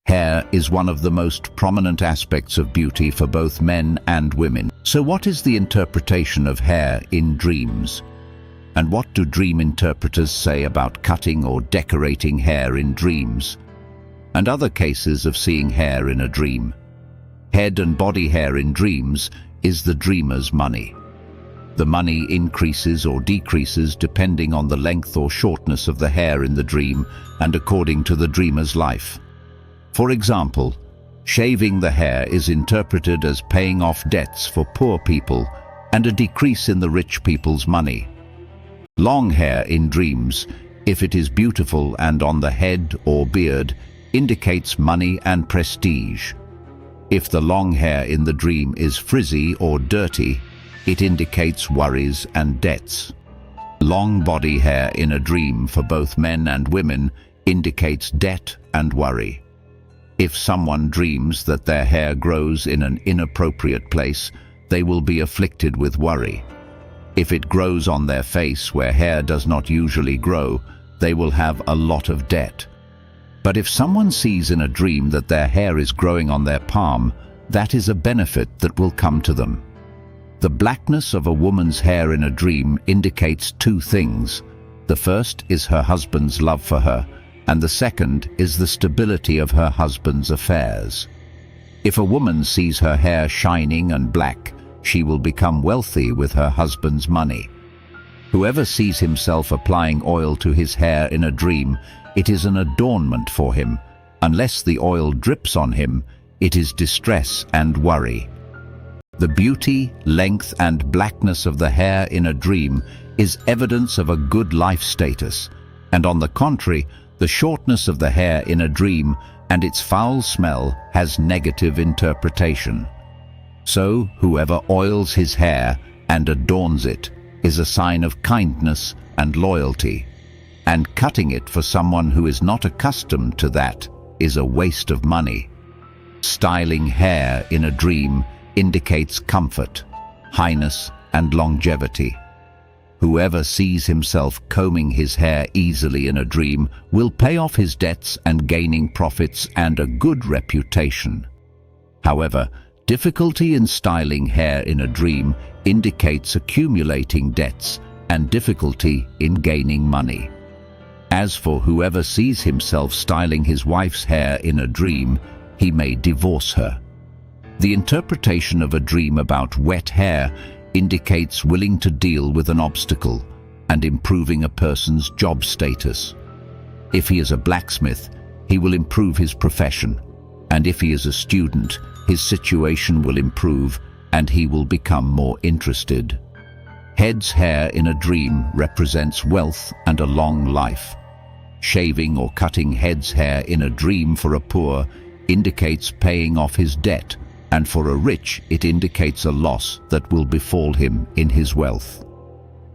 Hair is one of the most prominent aspects of beauty for both men and women. So what is the interpretation of hair in dreams? And what do dream interpreters say about cutting or decorating hair in dreams? And other cases of seeing hair in a dream. Head and body hair in dreams is the dreamer's money. The money increases or decreases depending on the length or shortness of the hair in the dream and according to the dreamer's life. For example, shaving the hair is interpreted as paying off debts for poor people and a decrease in the rich people's money. Long hair in dreams, if it is beautiful and on the head or beard, indicates money and prestige. If the long hair in the dream is frizzy or dirty, it indicates worries and debts. Long body hair in a dream for both men and women indicates debt and worry. If someone dreams that their hair grows in an inappropriate place, they will be afflicted with worry. If it grows on their face where hair does not usually grow, they will have a lot of debt. But if someone sees in a dream that their hair is growing on their palm, that is a benefit that will come to them. The blackness of a woman's hair in a dream indicates two things. The first is her husband's love for her, and the second is the stability of her husband's affairs. If a woman sees her hair shining and black, she will become wealthy with her husband's money. Whoever sees himself applying oil to his hair in a dream, it is an adornment for him. Unless the oil drips on him, it is distress and worry. The beauty, length, and blackness of the hair in a dream is evidence of a good life status, and on the contrary, the shortness of the hair in a dream and its foul smell has negative interpretation. So, whoever oils his hair and adorns it is a sign of kindness and loyalty, and cutting it for someone who is not accustomed to that is a waste of money. Styling hair in a dream indicates comfort, highness, and longevity. Whoever sees himself combing his hair easily in a dream will pay off his debts and gaining profits and a good reputation. However, difficulty in styling hair in a dream indicates accumulating debts and difficulty in gaining money. As for whoever sees himself styling his wife's hair in a dream, he may divorce her. The interpretation of a dream about wet hair indicates willing to deal with an obstacle and improving a person's job status. If he is a blacksmith, he will improve his profession, and if he is a student, his situation will improve and he will become more interested. Head's hair in a dream represents wealth and a long life. Shaving or cutting head's hair in a dream for a poor indicates paying off his debt, and for a rich it indicates a loss that will befall him in his wealth.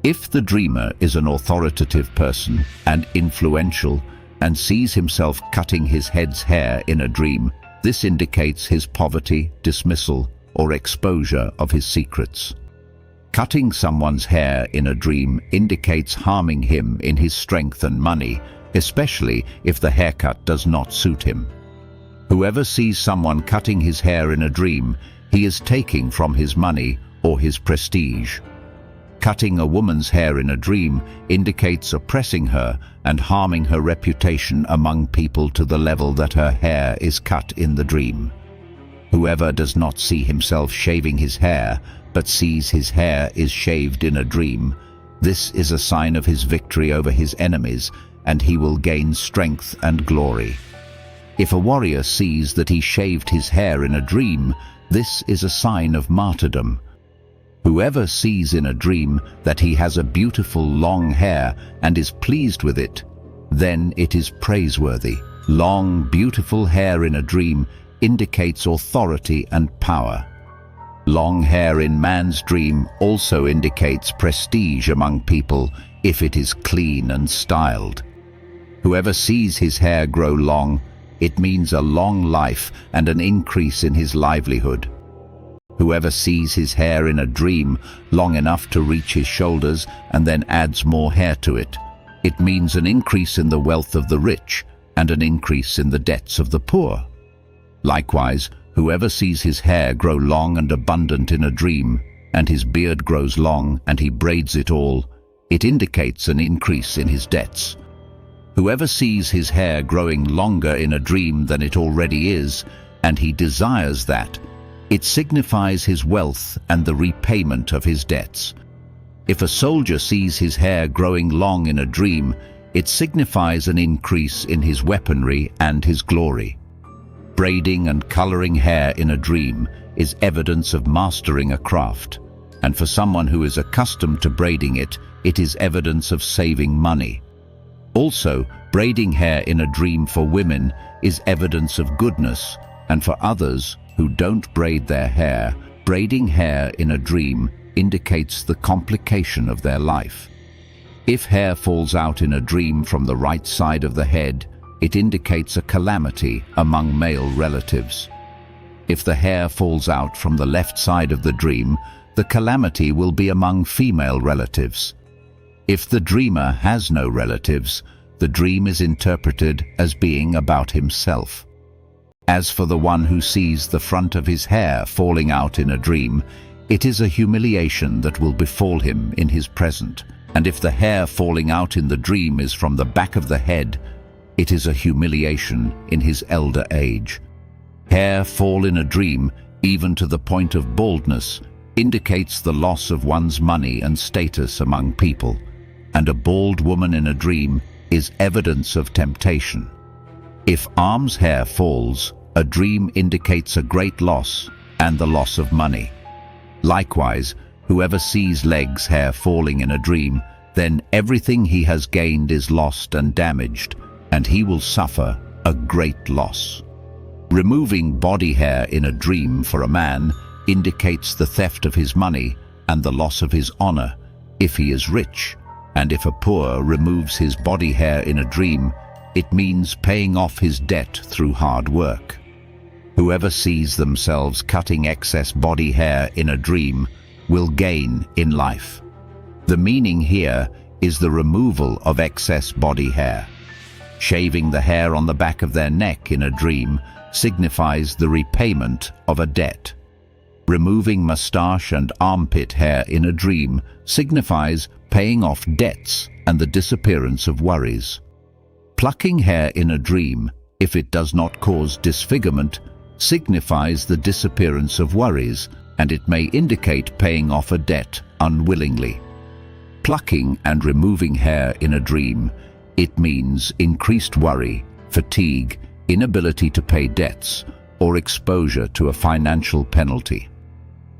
If the dreamer is an authoritative person and influential and sees himself cutting his head's hair in a dream, this indicates his poverty, dismissal, or exposure of his secrets. Cutting someone's hair in a dream indicates harming him in his strength and money, especially if the haircut does not suit him. Whoever sees someone cutting his hair in a dream, he is taking from his money or his prestige. Cutting a woman's hair in a dream indicates oppressing her and harming her reputation among people to the level that her hair is cut in the dream. Whoever does not see himself shaving his hair, but sees his hair is shaved in a dream, this is a sign of his victory over his enemies, and he will gain strength and glory. If a warrior sees that he shaved his hair in a dream, this is a sign of martyrdom. Whoever sees in a dream that he has a beautiful long hair and is pleased with it, then it is praiseworthy. Long, beautiful hair in a dream indicates authority and power. Long hair in man's dream also indicates prestige among people if it is clean and styled. Whoever sees his hair grow long, it means a long life and an increase in his livelihood. Whoever sees his hair in a dream long enough to reach his shoulders and then adds more hair to it, it means an increase in the wealth of the rich and an increase in the debts of the poor. Likewise, whoever sees his hair grow long and abundant in a dream, and his beard grows long and he braids it all, it indicates an increase in his debts. Whoever sees his hair growing longer in a dream than it already is, and he desires that, it signifies his wealth and the repayment of his debts. If a soldier sees his hair growing long in a dream, it signifies an increase in his weaponry and his glory. Braiding and coloring hair in a dream is evidence of mastering a craft, and for someone who is accustomed to braiding it, it is evidence of saving money. Also, braiding hair in a dream for women is evidence of goodness, and for others who don't braid their hair, braiding hair in a dream indicates the complication of their life. If hair falls out in a dream from the right side of the head, it indicates a calamity among male relatives. If the hair falls out from the left side of the dream, the calamity will be among female relatives. If the dreamer has no relatives, the dream is interpreted as being about himself. As for the one who sees the front of his hair falling out in a dream, it is a humiliation that will befall him in his present. And if the hair falling out in the dream is from the back of the head, it is a humiliation in his elder age. Hair fall in a dream, even to the point of baldness, indicates the loss of one's money and status among people, and a bald woman in a dream is evidence of temptation. If arm's hair falls, a dream indicates a great loss and the loss of money. Likewise, whoever sees legs' hair falling in a dream, then everything he has gained is lost and damaged, and he will suffer a great loss. Removing body hair in a dream for a man indicates the theft of his money and the loss of his honor if he is rich, and if a poor removes his body hair in a dream, it means paying off his debt through hard work. Whoever sees themselves cutting excess body hair in a dream will gain in life. The meaning here is the removal of excess body hair. Shaving the hair on the back of their neck in a dream signifies the repayment of a debt. Removing mustache and armpit hair in a dream signifies paying off debts and the disappearance of worries. Plucking hair in a dream, if it does not cause disfigurement, signifies the disappearance of worries, and it may indicate paying off a debt unwillingly. Plucking and removing hair in a dream, it means increased worry, fatigue, inability to pay debts, or exposure to a financial penalty.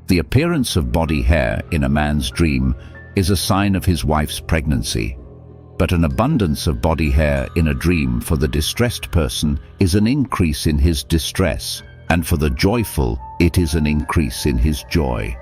The appearance of body hair in a man's dream is a sign of his wife's pregnancy, but an abundance of body hair in a dream for the distressed person is an increase in his distress, and for the joyful, it is an increase in his joy.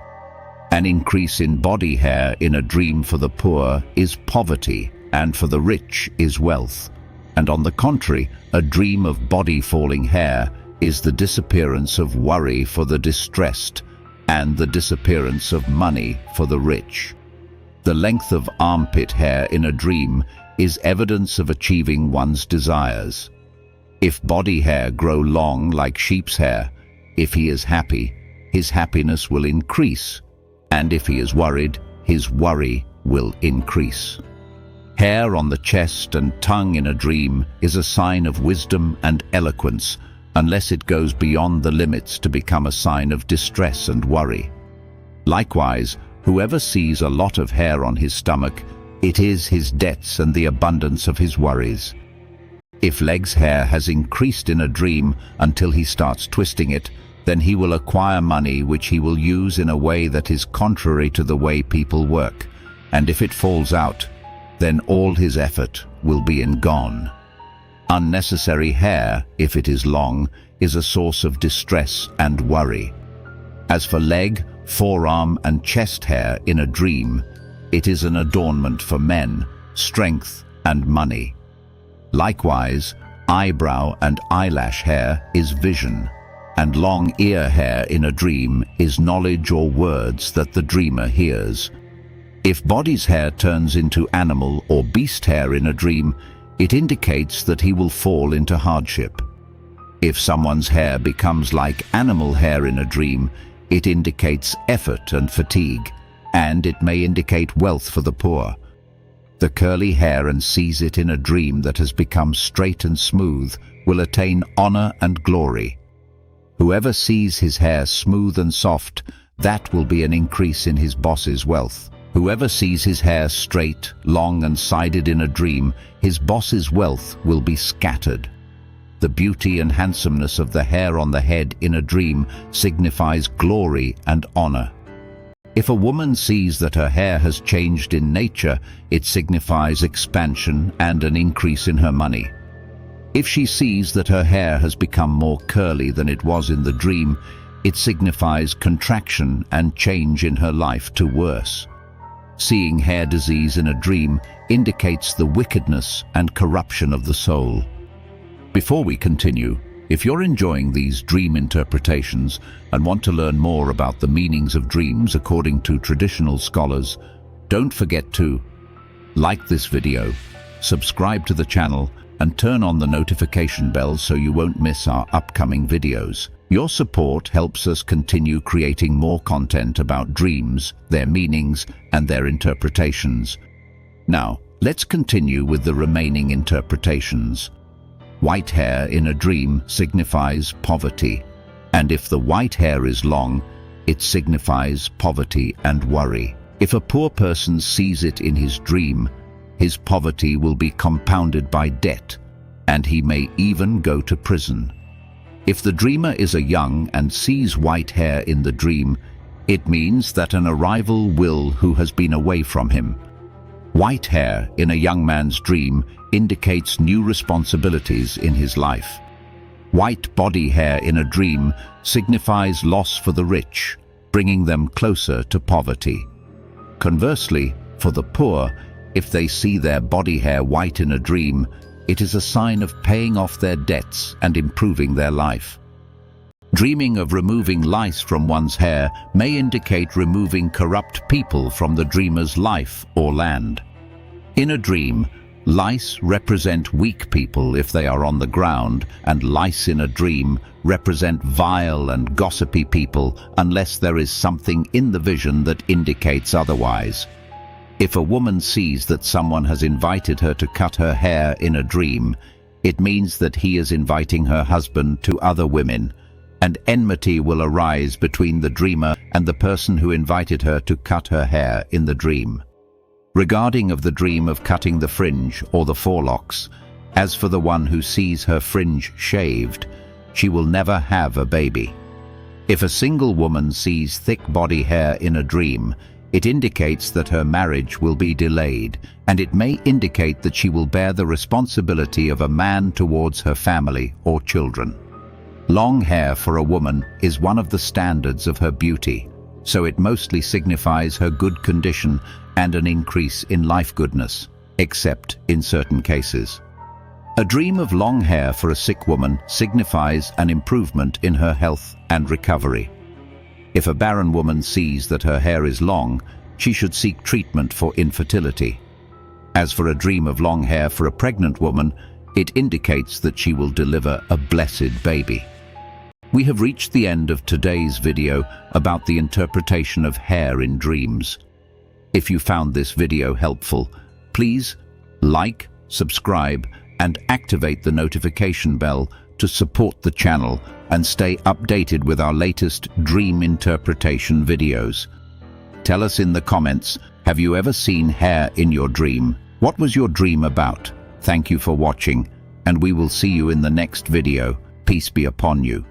An increase in body hair in a dream for the poor is poverty, and for the rich is wealth. And on the contrary, a dream of body falling hair is the disappearance of worry for the distressed, and the disappearance of money for the rich. The length of armpit hair in a dream is evidence of achieving one's desires. If body hair grow long like sheep's hair, if he is happy, his happiness will increase, and if he is worried, his worry will increase. Hair on the chest and tongue in a dream is a sign of wisdom and eloquence, unless it goes beyond the limits to become a sign of distress and worry. Likewise, whoever sees a lot of hair on his stomach, it is his debts and the abundance of his worries. If leg's hair has increased in a dream until he starts twisting it, then he will acquire money which he will use in a way that is contrary to the way people work, and if it falls out, then all his effort will be gone. Unnecessary hair, if it is long, is a source of distress and worry. As for leg, forearm and chest hair in a dream, it is an adornment for men, strength and money. Likewise, eyebrow and eyelash hair is vision, and long ear hair in a dream is knowledge or words that the dreamer hears. If body's hair turns into animal or beast hair in a dream, it indicates that he will fall into hardship. If someone's hair becomes like animal hair in a dream, it indicates effort and fatigue, and it may indicate wealth for the poor. The curly hair and sees it in a dream that has become straight and smooth will attain honor and glory. Whoever sees his hair smooth and soft, that will be an increase in his boss's wealth. Whoever sees his hair straight, long and sided in a dream, his boss's wealth will be scattered. The beauty and handsomeness of the hair on the head in a dream signifies glory and honor. If a woman sees that her hair has changed in nature, it signifies expansion and an increase in her money. If she sees that her hair has become more curly than it was in the dream, it signifies contraction and change in her life to worse. Seeing hair disease in a dream indicates the wickedness and corruption of the soul. Before we continue, if you're enjoying these dream interpretations and want to learn more about the meanings of dreams according to traditional scholars, don't forget to like this video, subscribe to the channel, and turn on the notification bell so you won't miss our upcoming videos. Your support helps us continue creating more content about dreams, their meanings, and their interpretations. Now, let's continue with the remaining interpretations. White hair in a dream signifies poverty, and if the white hair is long, it signifies poverty and worry. If a poor person sees it in his dream, his poverty will be compounded by debt, and he may even go to prison. If the dreamer is a young and sees white hair in the dream, it means that an arrival will who has been away from him. White hair in a young man's dream indicates new responsibilities in his life. White body hair in a dream signifies loss for the rich, bringing them closer to poverty. Conversely, for the poor, if they see their body hair white in a dream, it is a sign of paying off their debts and improving their life. Dreaming of removing lice from one's hair may indicate removing corrupt people from the dreamer's life or land. In a dream, lice represent weak people if they are on the ground, and lice in a dream represent vile and gossipy people unless there is something in the vision that indicates otherwise. If a woman sees that someone has invited her to cut her hair in a dream, it means that he is inviting her husband to other women, and enmity will arise between the dreamer and the person who invited her to cut her hair in the dream. Regarding of the dream of cutting the fringe or the forelocks, as for the one who sees her fringe shaved, she will never have a baby. If a single woman sees thick body hair in a dream, it indicates that her marriage will be delayed, and it may indicate that she will bear the responsibility of a man towards her family or children. Long hair for a woman is one of the standards of her beauty, so it mostly signifies her good condition and an increase in life goodness, except in certain cases. A dream of long hair for a sick woman signifies an improvement in her health and recovery. If a barren woman sees that her hair is long, she should seek treatment for infertility. As for a dream of long hair for a pregnant woman, it indicates that she will deliver a blessed baby. We have reached the end of today's video about the interpretation of hair in dreams. If you found this video helpful, please like, subscribe, and activate the notification bell to support the channel and stay updated with our latest dream interpretation videos. Tell us in the comments, have you ever seen hair in your dream? What was your dream about? Thank you for watching, and we will see you in the next video. Peace be upon you.